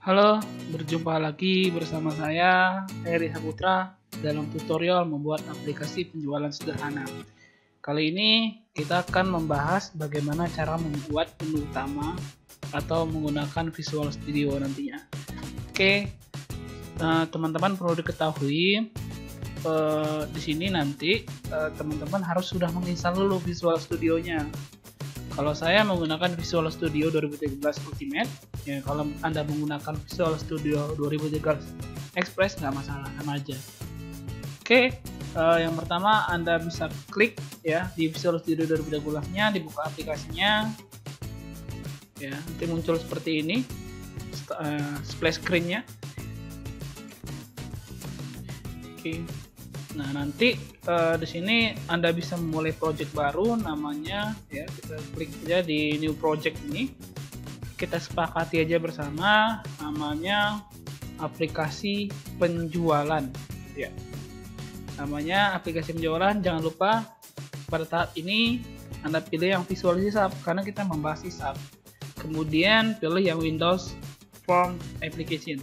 Halo, berjumpa lagi bersama saya, Heri Saputra, dalam tutorial membuat aplikasi penjualan sederhana. Kali ini kita akan membahas bagaimana cara membuat menu utama atau menggunakan Visual Studio nantinya. Oke, teman-teman perlu diketahui di sini nanti teman-teman harus sudah menginstal dulu Visual Studio-nya. Kalau saya menggunakan Visual Studio 2013 Ultimate, ya kalau Anda menggunakan Visual Studio 2013 Express nggak masalah, sama aja. Oke, yang pertama Anda bisa klik ya di Visual Studio 2013-nya, dibuka aplikasinya, ya nanti muncul seperti ini, splash screen-nya. Oke. Nah nanti di sini Anda bisa memulai project baru, namanya ya kita klik aja di new project ini, kita sepakati aja bersama, namanya aplikasi penjualan ya, namanya aplikasi penjualan. Jangan lupa pada tahap ini Anda pilih yang Visual C# karena kita membahas C#, kemudian pilih yang Windows Form Application.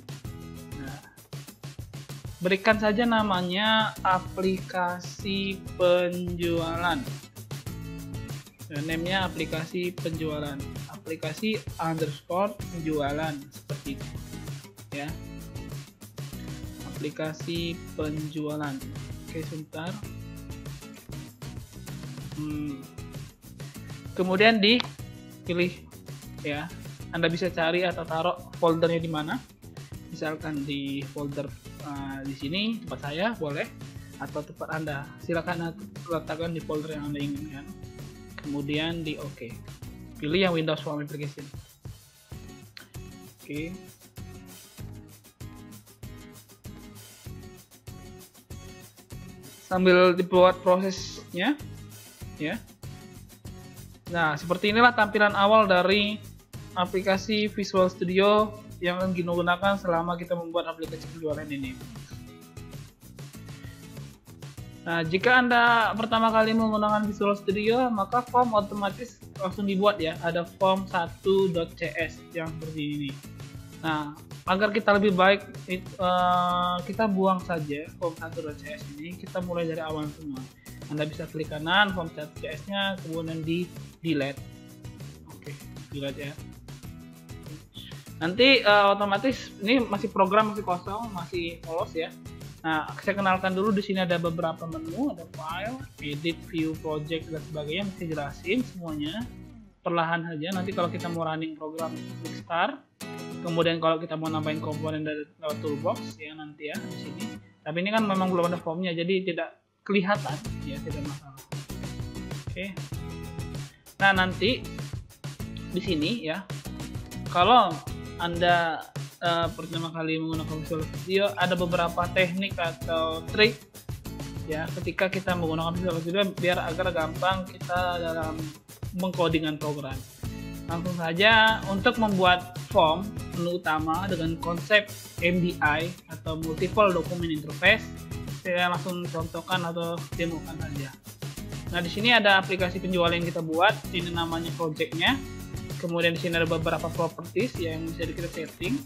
Berikan saja namanya aplikasi penjualan. Name-nya aplikasi penjualan. Aplikasi underscore penjualan seperti itu. Ya. Aplikasi penjualan. Oke, sebentar. Kemudian dipilih ya. Anda bisa cari atau taruh foldernya di mana. Misalkan di folder di sini tempat saya boleh, atau tempat Anda silakan letakkan di folder yang Anda inginkan. Kemudian di OK, pilih yang Windows Form Application. Oke. Sambil dibuat prosesnya ya. Nah seperti inilah tampilan awal dari aplikasi Visual Studio yang akan digunakan selama kita membuat aplikasi penjualan ini. Nah, jika Anda pertama kali menggunakan Visual Studio, maka form otomatis langsung dibuat ya. Ada form 1.cs yang seperti ini. Nah, agar kita lebih baik, kita buang saja form 1.cs ini. Kita mulai dari awal semua. Anda bisa klik kanan form 1.cs-nya, kemudian di delete. Oke, delete ya. Nanti otomatis ini masih program, masih kosong, masih polos ya. Nah, saya kenalkan dulu, di sini ada beberapa menu, ada file, edit, view, project dan sebagainya. Mesti jelasin semuanya perlahan saja. Nanti kalau kita mau running program, klik start. Kemudian kalau kita mau nambahin komponen dari lewat toolbox ya nanti ya di sini. Tapi ini kan memang belum ada formnya, jadi tidak kelihatan ya, tidak masalah. Oke. Nah nanti di sini ya, kalau Anda pertama kali menggunakan Visual Studio, ada beberapa teknik atau trik ya ketika kita menggunakan Visual Studio biar agar gampang kita dalam mengkodingan program. Langsung saja, untuk membuat form menu utama dengan konsep MDI atau Multiple Document Interface, saya langsung contohkan atau demokan saja. Nah di sini ada aplikasi penjualan yang kita buat, ini namanya projectnya. Kemudian di sini ada beberapa properties yang bisa kita setting.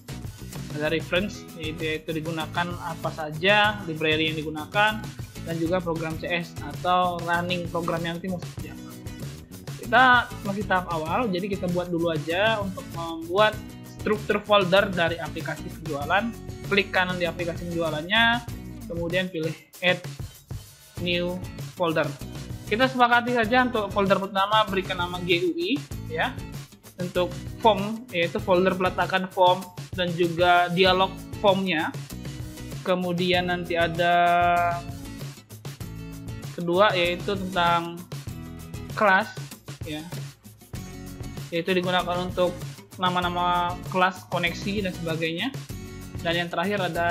Ada reference, yaitu digunakan apa saja, library yang digunakan, dan juga program CS atau running program yang nanti mau seperti apa. Kita masih tahap awal, jadi kita buat dulu aja untuk membuat struktur folder dari aplikasi penjualan. Klik kanan di aplikasi penjualannya, kemudian pilih Add New Folder. Kita sepakati saja untuk folder pertama berikan nama GUI ya. Untuk form yaitu folder peletakan form dan juga dialog formnya. Kemudian nanti ada kedua yaitu tentang kelas ya, yaitu digunakan untuk nama-nama kelas, koneksi dan sebagainya. Dan yang terakhir ada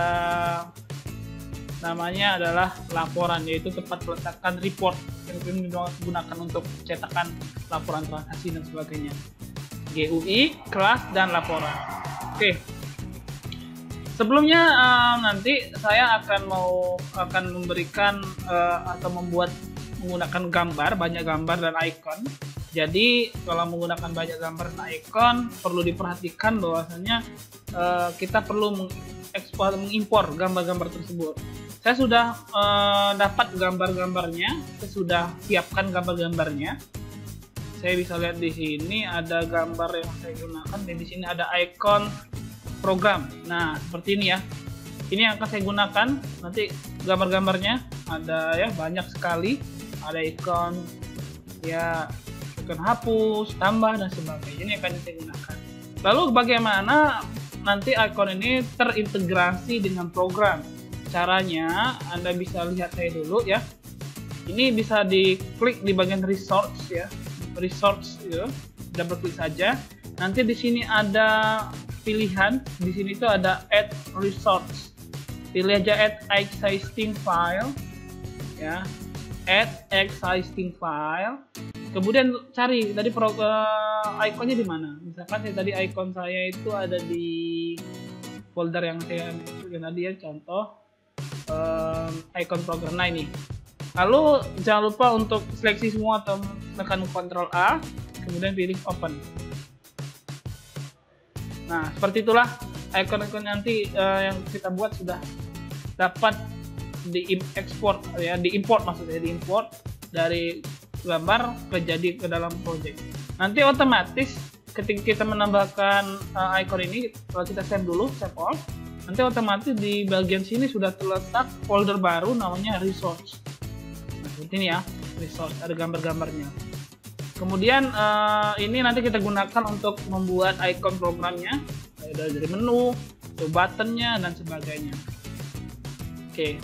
namanya adalah laporan, yaitu tempat peletakan report yang digunakan untuk cetakan laporan transaksi dan sebagainya. GUI, kelas, dan laporan. Oke. Sebelumnya nanti saya akan memberikan atau membuat menggunakan gambar, banyak gambar dan icon Jadi kalau menggunakan banyak gambar dan icon, perlu diperhatikan bahwasanya kita perlu mengimpor gambar-gambar tersebut. Saya sudah dapat gambar-gambarnya, saya sudah siapkan gambar-gambarnya. Saya bisa lihat di sini ada gambar yang saya gunakan, dan di sini ada icon program. Nah, seperti ini ya. Ini yang akan saya gunakan. Nanti gambar-gambarnya ada ya, banyak sekali. Ada icon ya, icon hapus, tambah dan sebagainya. Ini akan saya gunakan. Lalu bagaimana nanti icon ini terintegrasi dengan program? Caranya Anda bisa lihat saya dulu ya. Ini bisa diklik di bagian resource ya. Resource ya. Double klik saja. Nanti di sini ada pilihan. Di sini itu ada add resource. Pilih aja add existing file ya. Add existing file. Kemudian cari tadi ikonnya di mana. Misalkan tadi icon saya itu ada di folder yang saya masukin tadi ya, contoh icon program. Nah ini. Lalu jangan lupa untuk seleksi semua atau tekan Ctrl A, kemudian pilih open. Nah seperti itulah icon-icon nanti yang kita buat sudah dapat diekspor ya, diimport maksudnya, diimport dari gambar ke dalam project. Nanti otomatis ketika kita menambahkan icon ini, kalau kita save dulu, save all, nanti otomatis di bagian sini sudah terletak folder baru namanya resource. Nah, seperti ini ya, resource, ada gambar-gambarnya. Kemudian ini nanti kita gunakan untuk membuat icon programnya, dari menu, ke buttonnya dan sebagainya. Oke.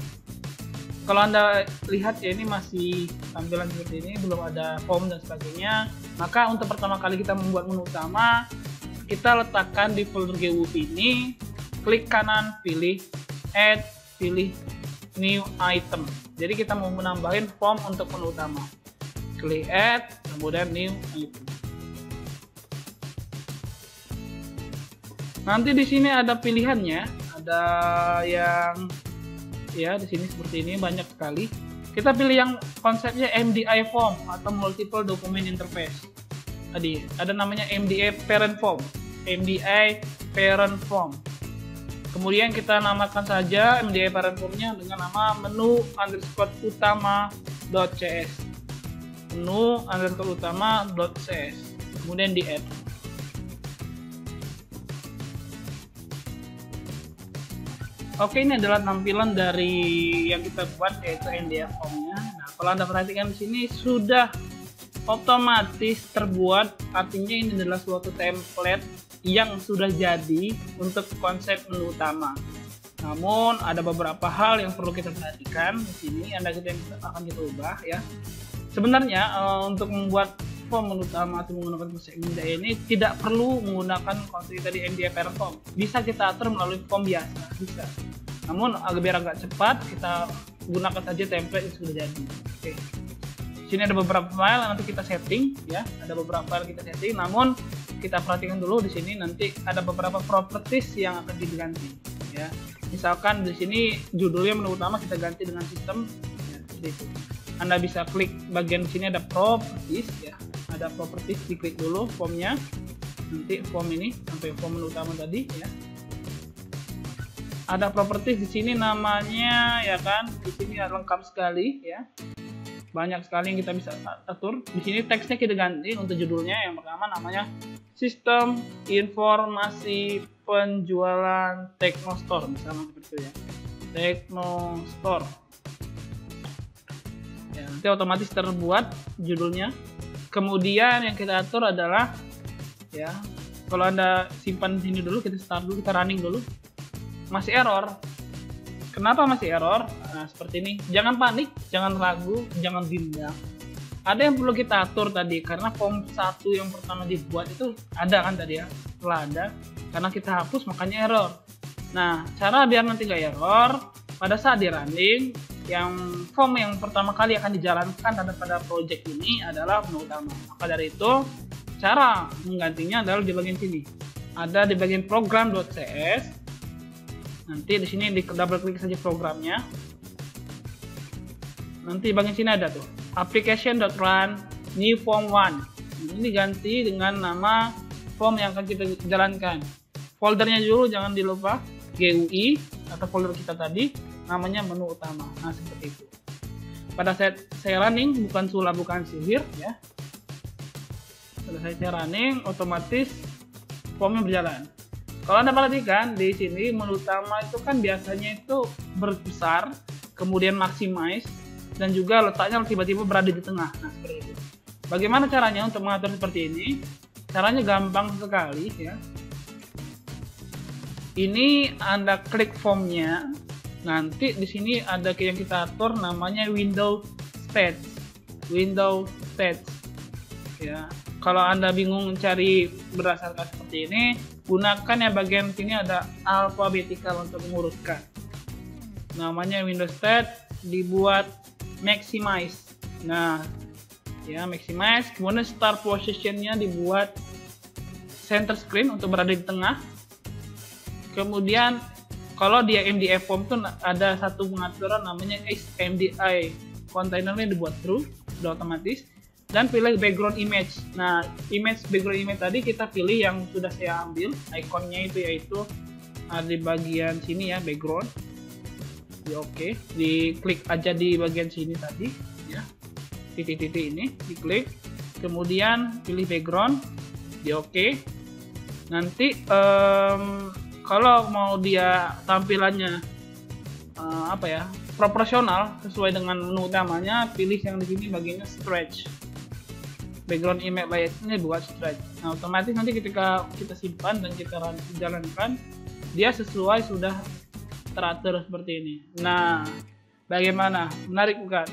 Kalau Anda lihat ya, ini masih tampilan seperti ini, belum ada form dan sebagainya. Maka untuk pertama kali kita membuat menu utama, kita letakkan di folder GWP ini, klik kanan, pilih add, pilih new item. Jadi kita mau menambahin form untuk menu utama. Klik add, kemudian new item. Nanti di sini ada pilihannya, ada yang ya di sini seperti ini, banyak sekali. Kita pilih yang konsepnya MDI form atau multiple document interface. Tadi ada namanya MDI parent form, MDI parent form. Kemudian kita namakan saja MDI parent formnya dengan nama menu underscore utama.cs, menu underscore utama.cs, kemudian di add. Oke, ini adalah tampilan dari yang kita buat, yaitu MDF form-nya. Nah, kalau Anda perhatikan di sini sudah otomatis terbuat, artinya ini adalah suatu template yang sudah jadi untuk konsep menu utama. Namun ada beberapa hal yang perlu kita perhatikan di sini. Akan kita ubah ya. Sebenarnya untuk membuat form menu utama atau menggunakan konsep MDI ini tidak perlu menggunakan konsep tadi MDI parent form. Bisa kita atur melalui form biasa, bisa. Namun biar agak cepat, kita gunakan saja template yang sudah jadi. Oke. Sini ada beberapa file, nanti kita setting ya. Ada beberapa file kita setting, namun kita perhatikan dulu di sini nanti ada beberapa properties yang akan diganti ya. Misalkan di sini judulnya menu utama kita ganti dengan sistem ya, seperti itu. Anda bisa klik bagian sini ada properties ya. Ada properties, diklik dulu formnya. Nanti form ini sampai form menu utama tadi ya. Ada properties di sini namanya ya kan. Di sini lengkap sekali ya. Banyak sekali yang kita bisa atur. Di sini teksnya kita ganti untuk judulnya. Yang pertama namanya Sistem Informasi Penjualan Teknostore, misalnya seperti itu ya. Teknostore. Ya, nanti otomatis terbuat judulnya. Kemudian yang kita atur adalah ya, kalau Anda simpan di sini dulu, kita start dulu, kita running dulu. Masih error. Kenapa masih error? Nah, seperti ini. Jangan panik, jangan ragu, jangan bimbang. Ada yang perlu kita atur tadi, karena form 1 yang pertama dibuat itu ada kan tadi ya. Setelah ada, karena kita hapus makanya error. Nah, cara biar nanti nggak error, pada saat di running, yang form yang pertama kali akan dijalankan pada project ini adalah menu utama. Maka dari itu, cara menggantinya adalah di bagian sini. Ada di bagian program.cs. Nanti di sini di double klik saja programnya. Nanti bagian sini ada tuh application.run new form 1. Ini ganti dengan nama form yang akan kita jalankan. Foldernya dulu jangan dilupa, GUI atau folder kita tadi namanya menu utama. Nah, seperti itu. Pada saat saya running, bukan sulap, bukan sihir ya. Pada saat saya running, otomatis formnya berjalan. Kalau Anda perhatikan di sini menu utama itu kan biasanya itu berbesar, kemudian maximize, dan juga letaknya tiba-tiba berada di tengah. Nah, seperti itu. Bagaimana caranya untuk mengatur seperti ini? Caranya gampang sekali ya. Ini Anda klik formnya, nanti di sini ada yang kita atur namanya window stats. Window stats. Ya. Kalau Anda bingung mencari berdasarkan seperti ini, gunakan yang bagian sini ada alphabetical untuk mengurutkan. Namanya window stats, dibuat maximize. Nah, ya maximize, kemudian start positionnya dibuat center screen untuk berada di tengah. Kemudian kalau dia MDI form tuh ada satu pengaturan namanya HMDI, kontainernya dibuat true, sudah otomatis, dan pilih background image. Nah, background image tadi kita pilih yang sudah saya ambil, ikonnya itu yaitu ada di bagian sini ya, background. Di oke, diklik aja di bagian sini tadi ya. Titik-titik ini diklik, kemudian pilih background, di oke. Nanti kalau mau dia tampilannya proporsional sesuai dengan menu utamanya, pilih yang di sini bagiannya stretch. Background image layout ini buat stretch. Nah, otomatis nanti ketika kita simpan dan kita jalankan, dia sesuai sudah teratur seperti ini. Nah, bagaimana? Menarik bukan?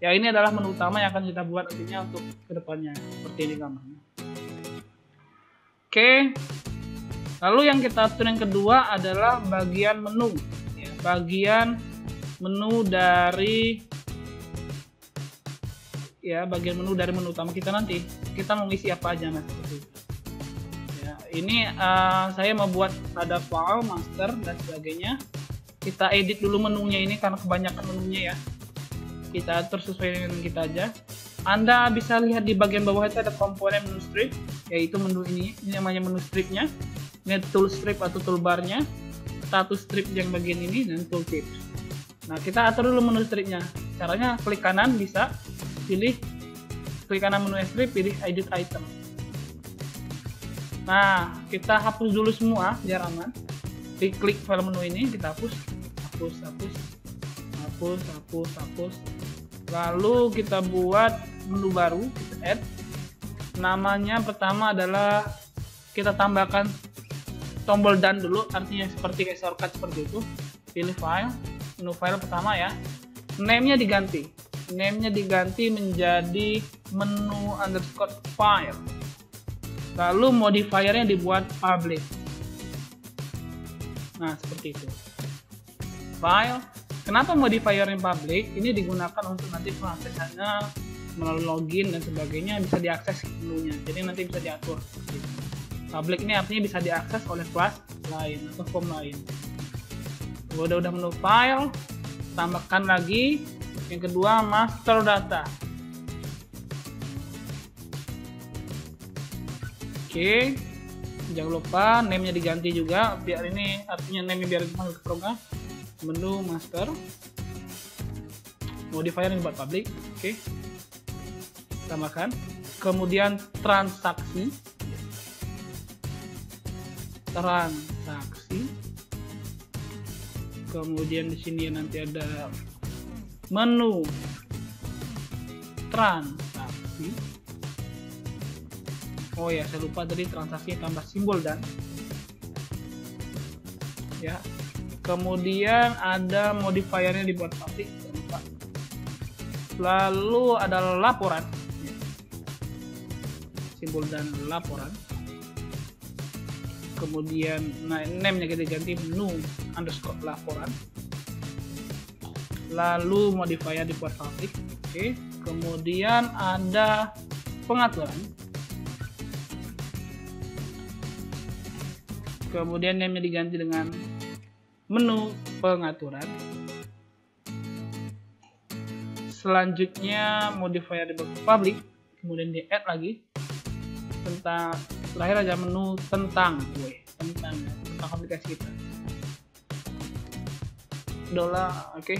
Ya, ini adalah menu utama yang akan kita buat nantinya untuk kedepannya. Seperti ini gambarnya. Oke. Lalu yang kita atur yang kedua adalah bagian menu. Ya, bagian menu dari menu utama kita nanti. Kita mau isi apa aja mas? Seperti itu. Ya, ini saya membuat ada file, master dan sebagainya. Kita edit dulu menunya ini karena kebanyakan menunya ya. Kita atur sesuai dengan kita aja. Anda bisa lihat di bagian bawah itu ada komponen menu strip, yaitu menu ini namanya menu stripnya. Ini tool strip atau toolbarnya, status strip yang bagian ini, dan tooltip. Nah, kita atur dulu menu stripnya. Caranya klik kanan bisa, klik kanan menu strip, pilih edit item. Nah, kita hapus dulu semua biar aman. Klik file menu ini, kita hapus. Lalu kita buat menu baru, kita add. Namanya pertama adalah kita tambahkan tombol done dulu, artinya seperti shortcut seperti itu. Pilih file, menu file pertama ya. Name-nya diganti. Name-nya diganti menjadi menu underscore file. Lalu modifiernya dibuat public. Nah, seperti itu. File. Kenapa modifiernya public? Ini digunakan untuk nanti pengaksesannya melalui login dan sebagainya bisa diakses menunya. Jadi nanti bisa diatur. Public ini artinya bisa diakses oleh kelas lain atau form lain. Udah menu file, tambahkan lagi yang kedua master data. Oke, jangan lupa name-nya diganti juga biar ini artinya name biar masuk ke program. Menu master, modifier yang buat public. Oke, tambahkan. Kemudian transaksi. Kemudian di sini nanti ada menu transaksi. Oh ya, saya lupa tadi transaksi tambah simbol dan ya. Kemudian ada modifiernya dibuat public. Lalu ada laporan, simbol dan laporan. Kemudian name-nya kita ganti menu underscore laporan. Lalu modifier dibuat public. Oke. Kemudian ada pengaturan. Kemudian name-nya diganti dengan menu pengaturan. Selanjutnya modifier dibuat public, kemudian di add lagi. tentang terakhir aja menu tentang tentang aplikasi kita. Oke.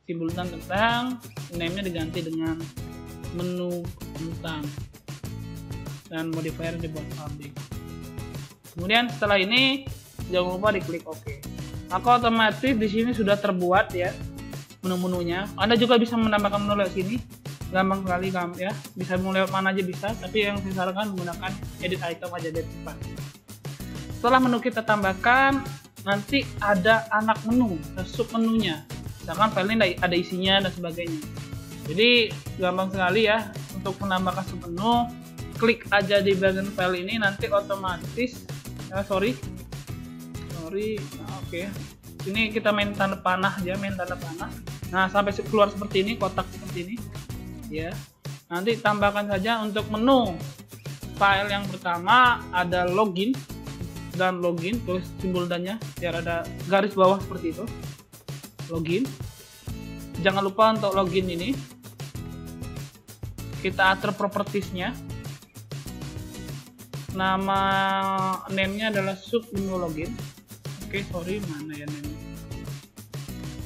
Simbol tentang, name-nya diganti dengan menu tentang dan modifier dibuat public. Kemudian setelah ini jangan lupa diklik OK. Maka otomatis di sini sudah terbuat ya menu-menunya. Anda juga bisa menambahkan menu lewat sini, gampang sekali ya. Bisa mau lewat mana aja bisa, tapi yang saya sarankan menggunakan edit item aja dari depan. Setelah menu kita tambahkan, nanti ada anak menu, sub menunya. Misalkan file ini ada isinya dan sebagainya. Jadi gampang sekali ya untuk menambahkan sub menu. Klik aja di bagian file ini, nanti otomatis oke. Ini kita main tanda panah aja, Nah, sampai keluar seperti ini, kotak seperti ini ya. Nanti tambahkan saja untuk menu file yang pertama ada login, tulis simbol dannya biar ada garis bawah seperti itu. Login. Jangan lupa untuk login ini kita atur propertiesnya. Nama name-nya adalah sub menu login. Mana ya name?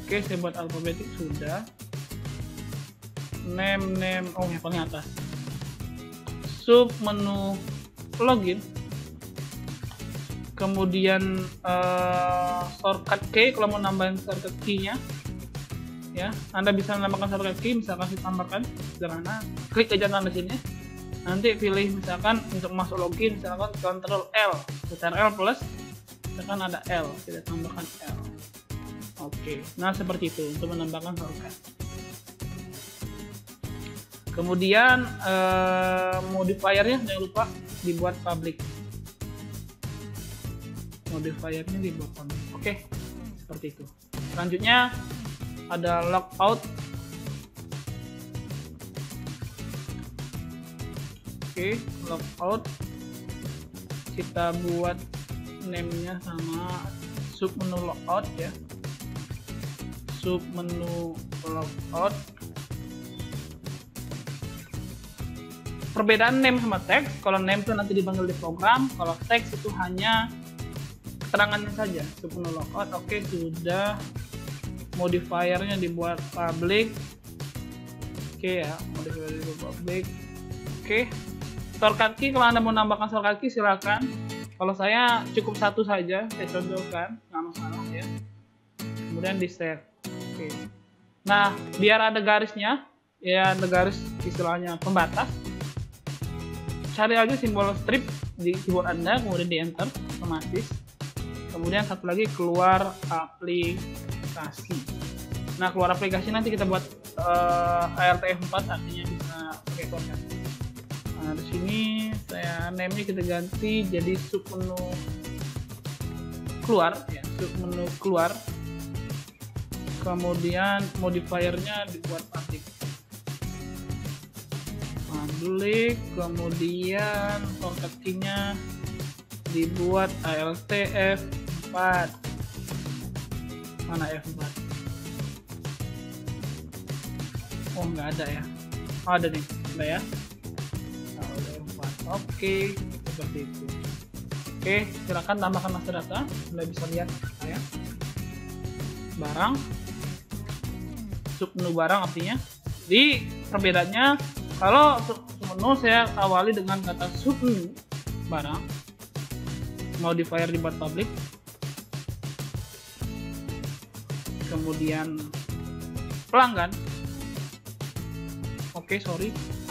Saya buat alfabetik sudah. Name yang paling atas. Sub menu login. Kemudian shortcut key, kalau mau nambahin shortcut key-nya ya, Anda bisa menambahkan shortcut key, misalkan saya tambahkan sederhana, klik aja tanda sini, nanti pilih misalkan untuk masuk login, misalkan Ctrl L, Ctrl plus, misalkan ada L, kita tambahkan L. Nah seperti itu untuk menambahkan shortcut. Kemudian modifiernya jangan lupa dibuat public. Modifiernya dibuat public. Seperti itu. Selanjutnya ada logout. Logout kita buat name-nya sama sub menu logout ya. Sub menu logout. Perbedaan name sama teks, kalau name itu nanti dipanggil di program, kalau teks itu hanya keterangannya saja. Sub menu logout, sudah. Modifiernya dibuat public. Ya, modifier dibuat public. Shortcut key, kalau Anda mau nambahkan shortcut key silakan. Kalau saya cukup satu saja, saya contohkan, nggak masalah ya. Kemudian di save. Nah, biar ada garisnya, ya ada garis istilahnya pembatas. Cari aja simbol strip di keyboard Anda, kemudian di enter otomatis. Kemudian satu lagi keluar aplikasi. Nah, keluar aplikasi nanti kita buat ALT F4, artinya bisa pakai shortcut. Nah, di sini saya name-nya kita ganti jadi sub menu keluar ya, sub menu keluar. Kemudian modifiernya dibuat public. Kemudian shortcut key-nya dibuat ALT F4. Mana F4? Nggak ada ya. Ada nih, udah ya. ALT F4. Seperti itu. Silakan tambahkan master data. Anda bisa lihat ya. Barang, sub menu barang artinya. Di perbedaannya, kalau sub menu saya awali dengan kata sub menu barang, modifier dibuat public, kemudian pelanggan.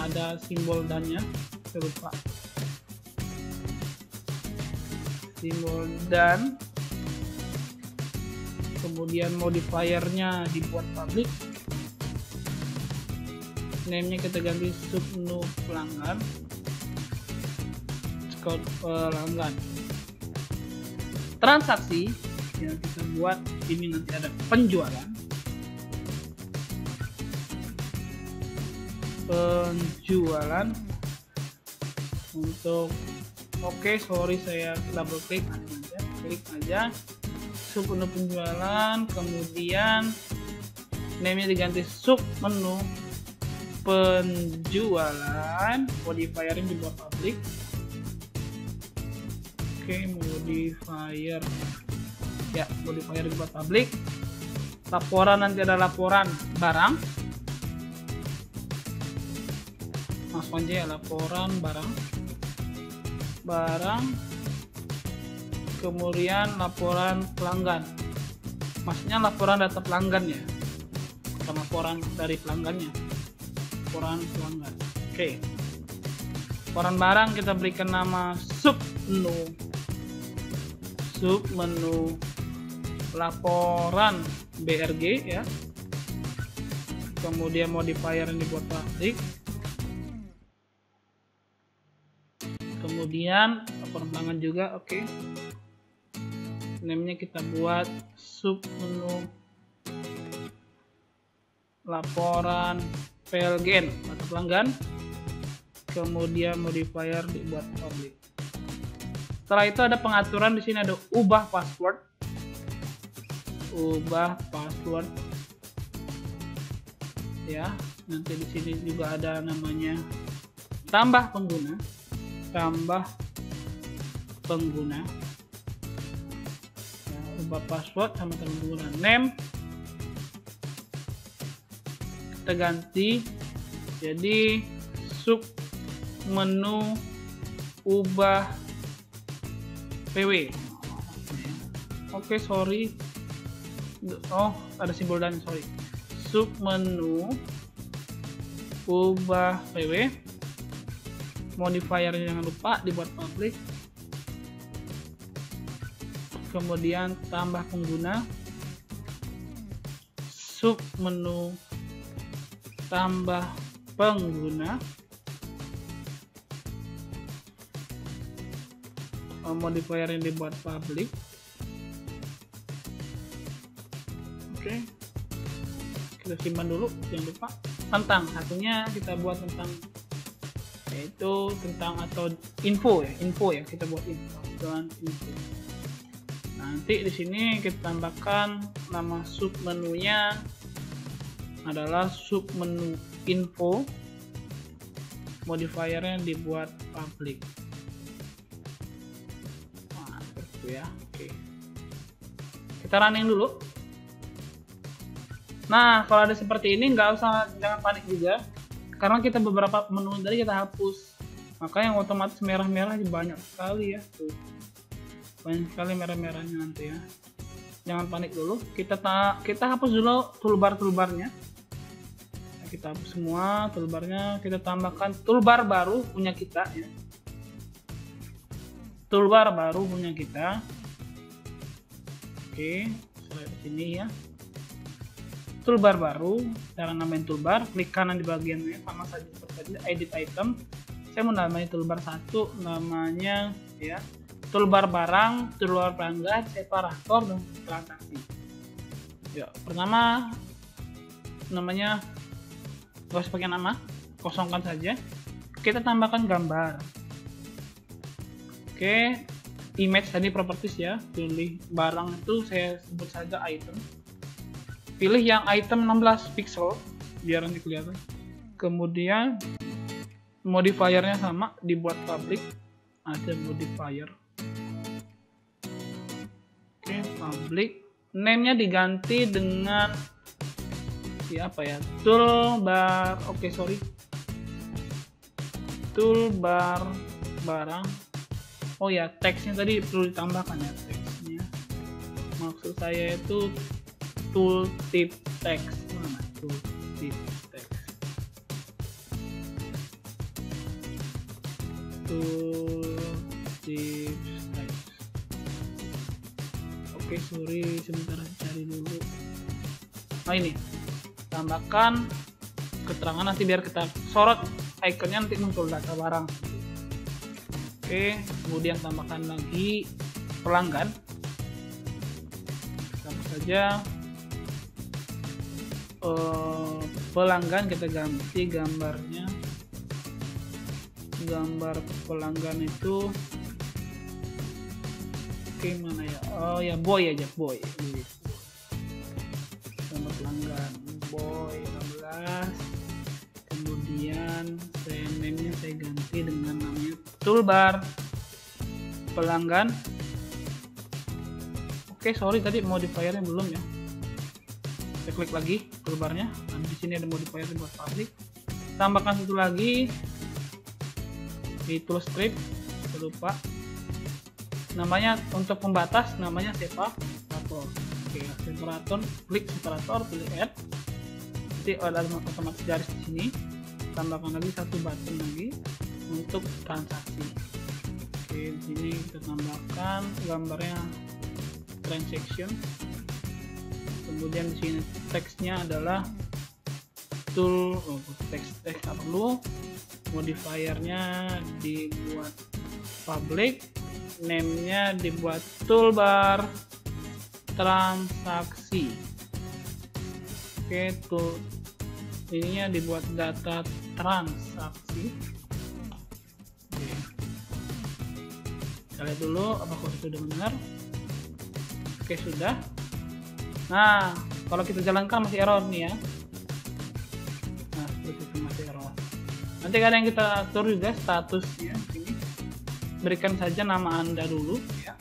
Ada simbol dan-nya, saya lupa. Simbol dan, kemudian modifiernya dibuat public, name-nya kita ganti sub menu pelanggan, scout pelanggan. Transaksi yang kita buat ini nanti ada penjualan, untuk saya double klik aja sub menu penjualan, kemudian name-nya diganti sub menu penjualan, modifiernya dibuat publik. Oke, modifier ya, modifier dibuat publik. Laporan nanti ada laporan barang, langsung aja ya, laporan barang, kemudian laporan pelanggan, maksudnya laporan data pelanggan ya, bukan laporan dari pelanggannya, laporan pelanggan. Oke, laporan barang kita berikan nama submenu laporan BRG ya, kemudian modifier yang dibuat publik, kemudian laporan pelanggan juga. Oke, namanya kita buat submenu laporan PLGN atau pelanggan, kemudian modifier dibuat publik. Setelah itu ada pengaturan, di sini ada ubah password ya. Nanti di sini juga ada namanya tambah pengguna ya, ubah password sama tambah pengguna. Name kita ganti jadi submenu ubah PW. Oke, sorry. Oh, ada simbol dan sorry. Submenu ubah PW. Modifiernya jangan lupa dibuat public. Kemudian tambah pengguna. Submenu tambah pengguna. Modifier yang dibuat public. Oke, kita simpan dulu, jangan lupa. Tentang satunya kita buat tentang, yaitu tentang atau info ya, kita buat info dan info. Nanti di sini kita tambahkan nama submenunya adalah submenu info, modifiernya dibuat public. Ya, oke. Kita running dulu. Nah, kalau ada seperti ini jangan panik juga, karena kita beberapa menu tadi kita hapus, maka yang otomatis merah-merah banyak sekali ya, tuh banyak sekali merah-merahnya nanti ya. Jangan panik dulu, kita hapus dulu toolbar-toolbarnya. Nah, kita hapus semua toolbarnya, kita tambahkan toolbar baru punya kita ya. Toolbar baru punya kita. Oke, selesai sini ya. Toolbar baru, cara namain toolbar, klik kanan di bagiannya sama saja seperti edit item. Saya mau namanya toolbar 1, namanya ya. Toolbar barang, toolbar pelanggan, separator dan transaksi. Ya, pertama namanya nggak usah pakai nama, kosongkan saja. Kita tambahkan gambar. Oke, image tadi properties ya, pilih barang itu saya sebut saja item. Pilih yang item 16 pixel biar nanti kelihatan. Kemudian modifiernya sama, dibuat public, ada modifier. Oke, public. Name-nya diganti dengan apa ya? Toolbar. Oke, sorry. Toolbar barang. Oh ya, teksnya tadi perlu ditambahkan ya, teksnya. Maksud saya itu tooltip text. Mana tooltip text? Tooltip text. Oke, sorry, sebentar cari dulu. Nah ini, tambahkan keterangan nanti biar kita sorot ikonnya nanti muncul data barang. Oke, kemudian tambahkan lagi pelanggan. Sama saja pelanggan, kita ganti gambarnya. Gambar pelanggan itu oke, mana ya? Oh ya, boy aja, boy. Gambar pelanggan boy 16. Kemudian toolbar, pelanggan. Oke, sorry tadi modifiernya belum ya. Saya klik lagi toolbarnya. Dan di sini ada modifier buat public. Tambahkan satu lagi di tool strip. Lupa. Namanya untuk pembatas namanya separator. Oke, separator. Klik separator, pilih add. Nanti ada otomatis garis di sini. Tambahkan lagi satu button lagi untuk transaksi. Oke, di sini kita tambahkan gambarnya transaction. Kemudian di sini teksnya adalah tool, teks tak perlu. Modifiernya dibuat public, name-nya dibuat toolbar transaksi. Oke, tuh ininya dibuat data transaksi. Oke. Kita lihat dulu apakah sudah benar. Oke, sudah. Nah, kalau kita jalankan masih error nih ya. Nah, seperti itu masih error. Nanti kadang kita atur juga status ya. Ini berikan saja nama Anda dulu ya.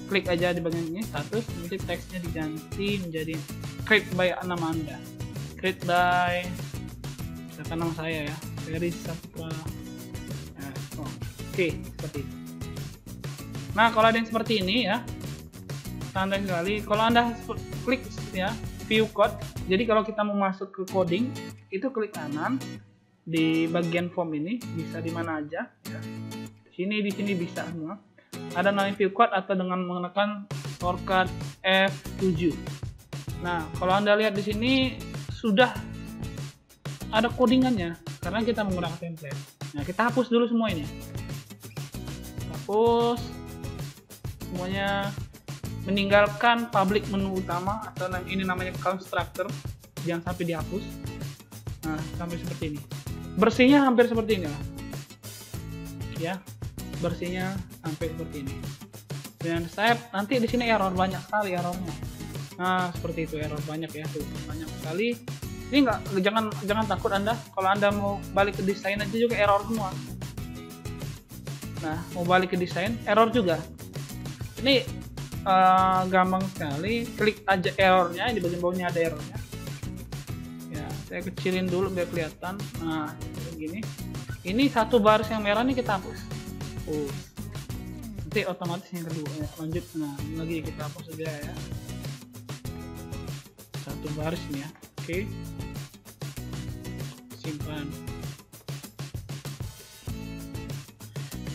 Klik aja di bagian ini status, nanti teksnya diganti menjadi create by nama Anda. Create by, misalkan nama saya ya, Ferry Saputra. Nah, Oke, seperti itu. Nah, kalau ada yang seperti ini ya, santai sekali. Kalau Anda klik ya view code, jadi kalau kita mau masuk ke coding itu klik kanan di bagian form ini, bisa di mana aja ya. Di sini bisa semua. Ada namanya view code atau dengan menggunakan shortcut F7. Nah, kalau Anda lihat di sini sudah ada codingannya karena kita menggunakan template. Nah, kita hapus dulu semua ini. Hapus semuanya. Meninggalkan public menu utama atau ini namanya constructor, jangan sampai dihapus. Nah, sampai seperti ini. Bersihnya hampir seperti ini lah. Ya, bersihnya sampai seperti ini. Dan save, nanti di sini error banyak sekali errornya. Nah, seperti itu error banyak ya, tuh banyak sekali. Ini jangan takut Anda kalau Anda mau balik ke desain aja juga error semua. Nah, mau balik ke desain error juga. Ini gampang sekali, klik aja errornya, di bagian bawahnya ada errornya ya. Saya kecilin dulu biar kelihatan. Nah, begini, ini satu baris yang merah nih kita hapus. Nanti otomatis yang kedua ya, lanjut. Nah, ini lagi kita hapus saja ya, satu baris nih ya. Oke, simpan.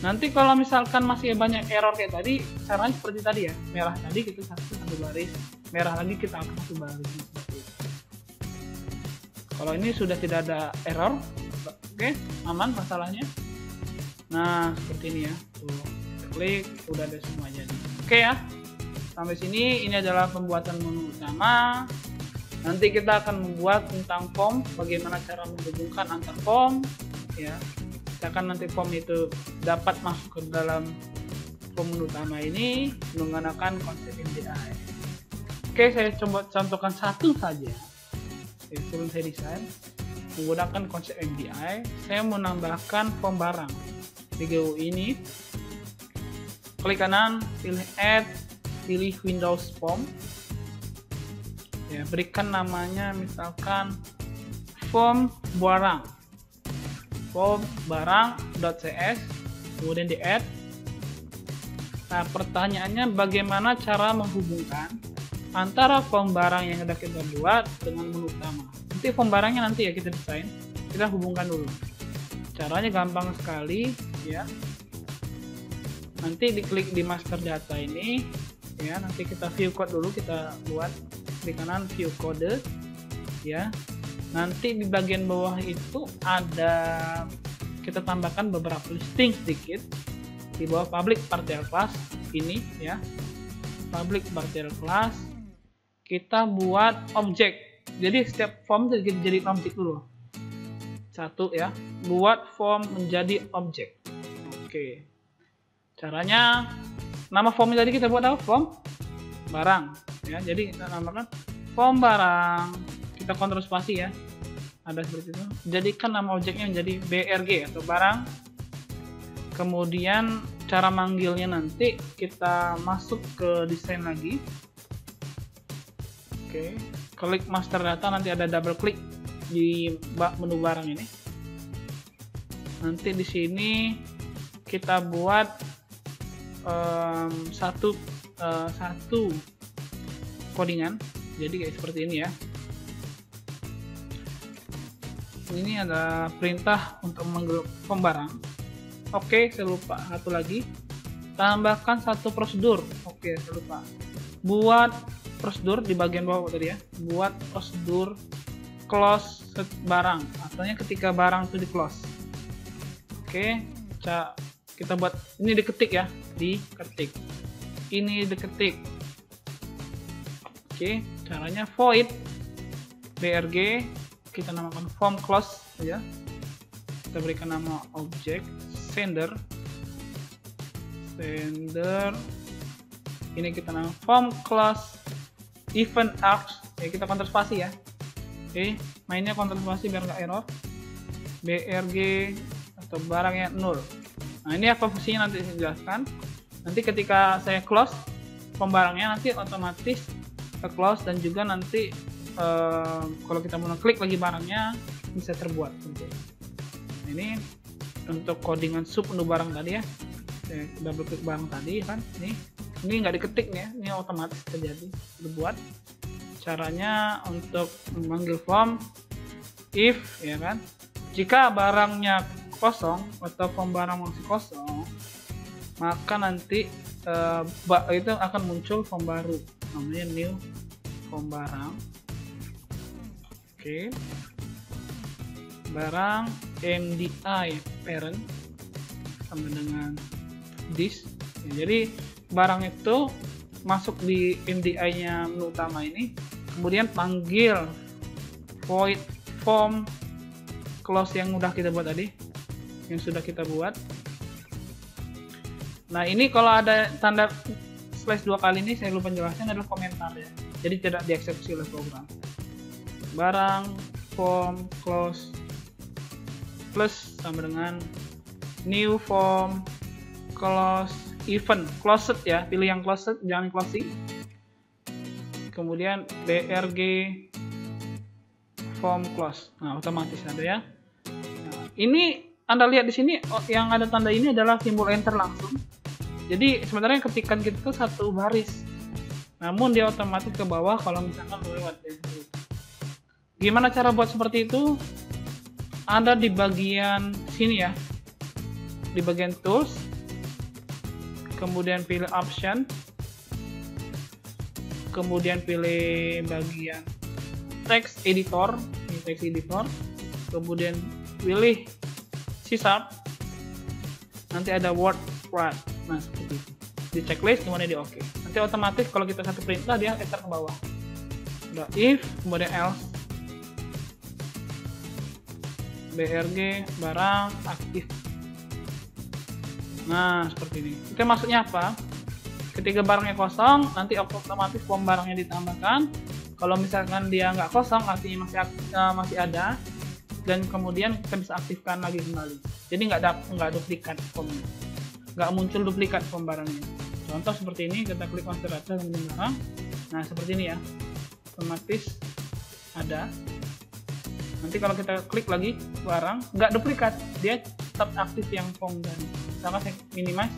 Nanti kalau misalkan masih banyak error kayak tadi, caranya seperti tadi ya. Merah tadi kita satu baris, merah lagi kita angkat satu baris. Kalau ini sudah tidak ada error, oke, aman masalahnya. Nah, seperti ini ya. Tuh, kita klik, udah ada semua jadi. Oke ya. Sampai sini ini adalah pembuatan menu utama. Nanti kita akan membuat tentang form, bagaimana cara menghubungkan antar form ya. Akan nanti form itu dapat masuk ke dalam form utama ini menggunakan konsep MDI. Oke, saya coba contohkan satu saja. Sebelum saya desain menggunakan konsep MDI, saya menambahkan form barang di GUI ini. Klik kanan, pilih add, pilih Windows Form. Ya, berikan namanya misalkan form barang. Form barang.cs, kemudian di add. Nah, pertanyaannya bagaimana cara menghubungkan antara form barang yang sudah kita buat dengan menu utama. Nanti form barangnya nanti ya kita desain, kita hubungkan dulu. Caranya gampang sekali ya. Nanti diklik di master data ini ya, nanti kita view code dulu, kita buat klik kanan view code ya. Nanti di bagian bawah itu ada, kita tambahkan beberapa listing sedikit di bawah public partial class ini ya. Public partial class kita buat objek. Jadi setiap form jadi objek dulu. Satu ya, buat form menjadi objek. Oke. Caranya, nama formnya tadi kita buat apa? Form barang ya. Jadi kita namakan form barang. Kita kontrol spasi ya, ada seperti itu. Jadikan nama objeknya menjadi BRG atau barang Kemudian cara manggilnya nanti kita masuk ke desain lagi. Oke, klik master data, nanti ada double klik di menu barang ini. Nanti di sini kita buat satu codingan. Jadi kayak seperti ini ya. Ini ada perintah untuk memanggil form barang. Oke, saya lupa satu lagi. Tambahkan satu prosedur. Oke, saya lupa. Buat prosedur di bagian bawah tadi ya. Buat prosedur close barang. Artinya ketika barang itu di close. Oke, kita buat ini diketik ya, diketik. Ini diketik. Oke, caranya void brg, kita namakan form close ya. Kita berikan nama objek sender. Ini kita nama form close event arcs. Ya, kita counter spasi ya. Oke, mainnya counter spasi biar nggak error. brg atau barangnya 0. Nah, ini apa fungsinya nanti saya jelaskan. Nanti ketika saya close form barangnya, nanti otomatis ke close, dan juga nanti kalau kita mau klik lagi barangnya bisa terbuat. Nah, ini untuk codingan sub menu barang tadi ya. Saya double klik barang tadi kan. Ini nggak diketik nih ya, ini otomatis terjadi dibuat. Caranya untuk memanggil form if ya kan. Jika barangnya kosong atau form barang masih kosong, maka nanti itu akan muncul form baru namanya new form barang. Oke. Barang MDI parent sama dengan this. Ya, jadi barang itu masuk di MDI-nya menu utama ini, kemudian panggil void form close yang udah kita buat tadi, yang sudah kita buat. Nah, ini kalau ada tanda slash 2 kali ini saya lupa jelaskan adalah komentar ya. Jadi tidak dieksekusi oleh program. Barang form close plus sama dengan new form close event closed ya, pilih yang closed jangan closing. Kemudian brg form close. Nah, otomatis ada ya. Nah, ini Anda lihat di sini yang ada tanda ini adalah simbol enter langsung. Jadi sebenarnya ketikan kita itu satu baris. Namun dia otomatis ke bawah kalau misalkan lewat ya. Gimana cara buat seperti itu? Ada di bagian sini ya. Di bagian tools. Kemudian pilih option. Kemudian pilih bagian text editor, ini text editor. Kemudian pilih C#. Nanti ada word write. Nah, seperti itu. Di checklist kemudian di OK. Nanti otomatis kalau kita satu perintah dia enter ke bawah. Udah if, kemudian else. brg barang aktif. Nah, seperti ini. Itu maksudnya apa? Ketika barangnya kosong, nanti otomatis form barangnya ditambahkan. Kalau misalkan dia nggak kosong, artinya masih ada, dan kemudian kita bisa aktifkan lagi kembali. Jadi nggak duplikat formnya, nggak muncul duplikat form barangnya. Contoh seperti ini, kita klik master data dan barang. Nah, seperti ini ya, otomatis ada. Nanti kalau kita klik lagi barang, nggak duplikat, dia tetap aktif yang form tadi. Misalkan saya minimize,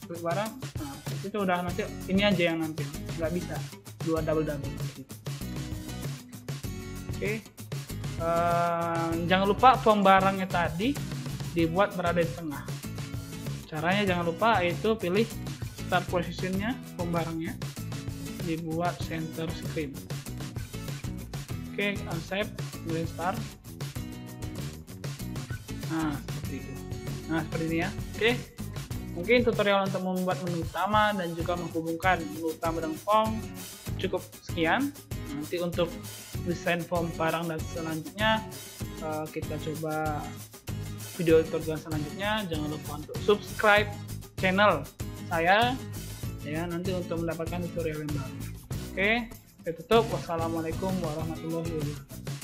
klik barang, nah itu udah nanti ini aja yang nampil, nggak bisa dua double. Oke. Jangan lupa form barangnya tadi dibuat berada di tengah. Caranya jangan lupa yaitu pilih start positionnya form barangnya, dibuat center screen. Oke, save, kemudian start. Nah, seperti itu. Nah, seperti ini ya. Oke. Mungkin tutorial untuk membuat menu utama dan juga menghubungkan menu utama dengan form cukup sekian. Nanti untuk desain form barang dan selanjutnya kita coba video tutorial selanjutnya. Jangan lupa untuk subscribe channel saya ya, nanti untuk mendapatkan tutorial yang baru. Oke, saya tutup. Wassalamualaikum warahmatullahi wabarakatuh.